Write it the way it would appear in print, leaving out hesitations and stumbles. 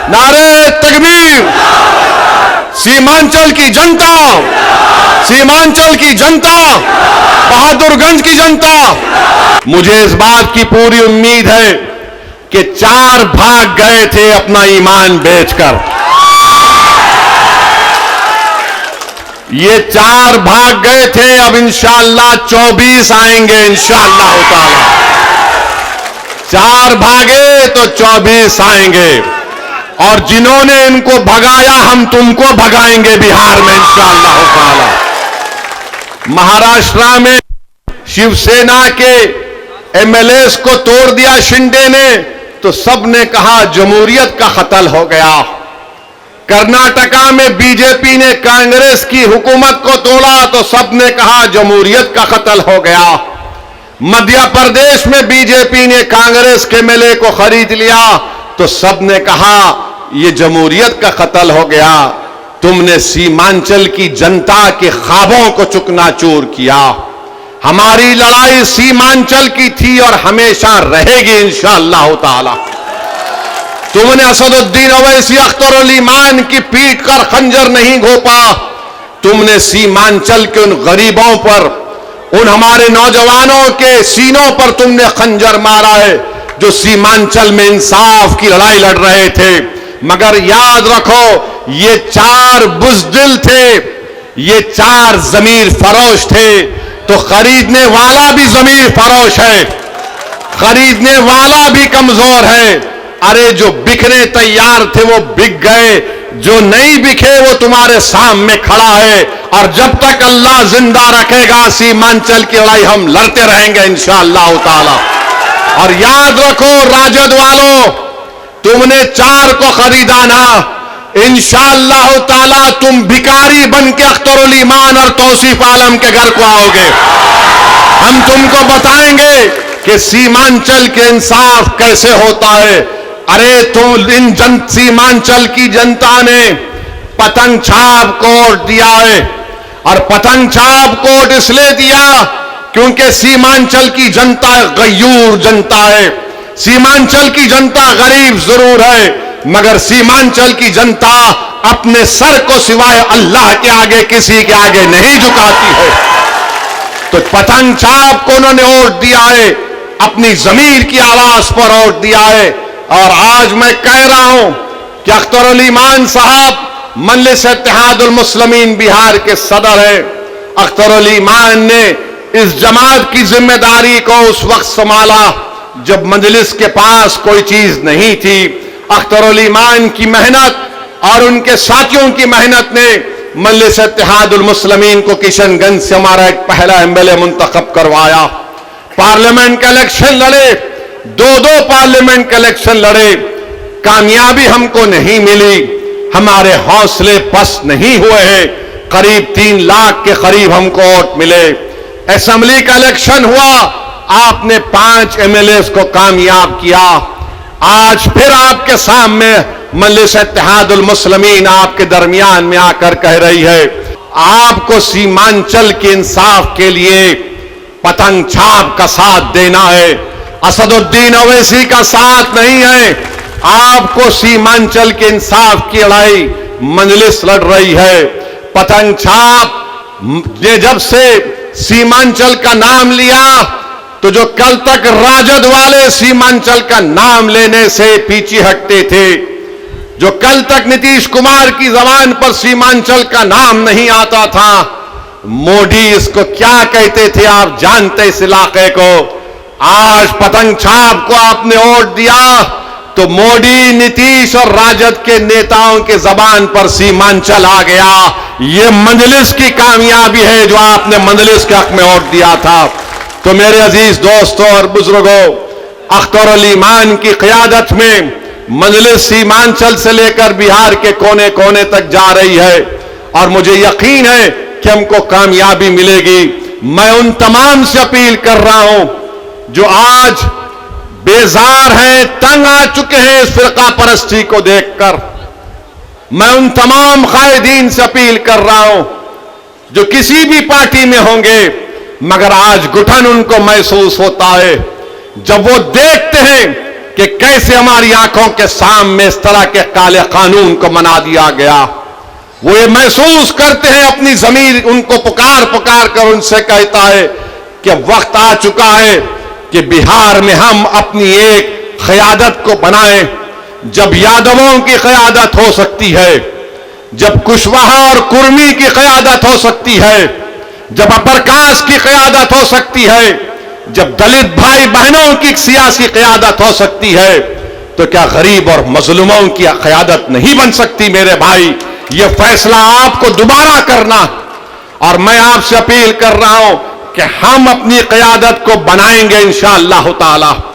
नारे तकबीर। सीमांचल की जनता, सीमांचल की जनता, बहादुरगंज की जनता, मुझे इस बात की पूरी उम्मीद है कि 4 भाग गए थे अपना ईमान बेचकर, ये 4 भाग गए थे, अब इंशाअल्लाह 24 आएंगे इंशाअल्लाह ताला। 4 भागे तो 24 आएंगे, और जिन्होंने इनको भगाया हम तुमको भगाएंगे बिहार में इंशाअल्लाह ताला। महाराष्ट्र में शिवसेना के एमएलएस को तोड़ दिया शिंदे ने, तो सबने कहा जमहूरियत का कत्ल हो गया। कर्नाटका में बीजेपी ने कांग्रेस की हुकूमत को तोड़ा, तो सबने कहा जमहूरियत का कत्ल हो गया। मध्य प्रदेश में बीजेपी ने कांग्रेस के एमएलए को खरीद लिया, तो सबने कहा यह जमहूरियत का कत्ल हो गया। तुमने सीमांचल की जनता के ख्वाबों को चुकनाचूर किया। हमारी लड़ाई सीमांचल की थी और हमेशा रहेगी इंशाअल्लाह ताला। तुमने असदुद्दीन ओवैसी, अख्तर उल ईमान की पीठ कर खंजर नहीं घोंपा। तुमने सीमांचल के उन गरीबों पर, उन हमारे नौजवानों के सीनों पर तुमने खंजर मारा है जो सीमांचल में इंसाफ की लड़ाई लड़ रहे थे। मगर याद रखो, ये 4 बुज़दिल थे, ये 4 जमीर फरोश थे। तो खरीदने वाला भी जमीर फरोश है, खरीदने वाला भी कमजोर है। अरे जो बिकने तैयार थे वो बिक गए, जो नहीं बिके वो तुम्हारे सामने खड़ा है। और जब तक अल्लाह जिंदा रखेगा सीमांचल की लड़ाई हम लड़ते रहेंगे इंशाअल्लाह ताला। और याद रखो राजद वालों, तुमने 4 को खरीदा ना, इंशाअल्लाह ताला तुम भिखारी बन के अख्तर उल ईमान और तौसीफ आलम के घर को आओगे। हम तुमको बताएंगे कि सीमांचल के इंसाफ कैसे होता है। अरे तुम इन सीमांचल की जनता ने पतंग छाप को वोट दिया है, और पतंग छाप को वोट इसलिए दिया क्योंकि सीमांचल की जनता गयूर जनता है। सीमांचल की जनता गरीब जरूर है, मगर सीमांचल की जनता अपने सर को सिवाय अल्लाह के आगे किसी के आगे नहीं झुकाती है। तो पतंग छाप को उन्होंने वोट दिया है, अपनी जमीर की आवाज पर वोट दिया है। और आज मैं कह रहा हूं कि अख्तर उल ईमान साहब मजलिस इत्तेहादुल मुस्लिमीन बिहार के सदर है। अख्तर उल ईमान ने इस जमात की जिम्मेदारी को उस वक्त संभाला जब मजलिस के पास कोई चीज नहीं थी। अख्तर उल ईमान की मेहनत और उनके साथियों की मेहनत ने मजलिस इत्तेहादुल मुस्लिमीन को किशनगंज से हमारा एक पहला एमएलए मुंतखब करवाया। पार्लियामेंट का इलेक्शन लड़े, 2 पार्लियामेंट के इलेक्शन लड़े, कामयाबी हमको नहीं मिली। हमारे हौसले पस्त नहीं हुए हैं। करीब 3 लाख के करीब हमको वोट मिले। असेंबली का इलेक्शन हुआ, आपने 5 एमएलए को कामयाब किया। आज फिर आपके सामने मजलिस इत्तेहादुल मुस्लिमीन आपके दरमियान में आकर कह रही है, आपको सीमांचल के इंसाफ के लिए पतंग छाप का साथ देना है, असदुद्दीन ओवैसी का साथ नहीं है। आपको सीमांचल के इंसाफ की लड़ाई मजलिस लड़ रही है। पतंग छाप ने जब से सीमांचल का नाम लिया, तो जो कल तक राजद वाले सीमांचल का नाम लेने से पीछे हटते थे, जो कल तक नीतीश कुमार की जबान पर सीमांचल का नाम नहीं आता था, मोदी इसको क्या कहते थे आप जानते इस इलाके को। आज पतंग छाप को आपने वोट दिया तो मोदी, नीतीश और राजद के नेताओं के जबान पर सीमांचल आ गया। यह मजलिस की कामयाबी है जो आपने मजलिस के हक में वोट दिया था। तो मेरे अजीज दोस्तों और बुजुर्गों, अख्तर उल ईमान की क़यादत में मजलिस सीमांचल से लेकर बिहार के कोने कोने तक जा रही है, और मुझे यकीन है कि हमको कामयाबी मिलेगी। मैं उन तमाम से अपील कर रहा हूं जो आज बेजार हैं, तंग आ चुके हैं इस फिरका परस्ती को देखकर। मैं उन तमाम कायदीन से अपील कर रहा हूं जो किसी भी पार्टी में होंगे, मगर आज घुटन उनको महसूस होता है जब वो देखते हैं कि कैसे हमारी आंखों के सामने इस तरह के काले कानून को बना दिया गया। वो ये महसूस करते हैं, अपनी जमीर उनको पुकार पुकार कर उनसे कहता है कि वक्त आ चुका है कि बिहार में हम अपनी एक क़यादत को बनाएं। जब यादवों की क़यादत हो सकती है, जब कुशवाहा और कुर्मी की क़यादत हो सकती है, जब अपर कास्ट की क़यादत हो सकती है, जब दलित भाई बहनों की सियासी क़यादत हो सकती है, तो क्या गरीब और मजलूमों की क़यादत नहीं बन सकती? मेरे भाई, ये फैसला आपको दोबारा करना, और मैं आपसे अपील कर रहा हूं कि हम अपनी क़यादत को बनाएंगे इंशाअल्लाह ताला।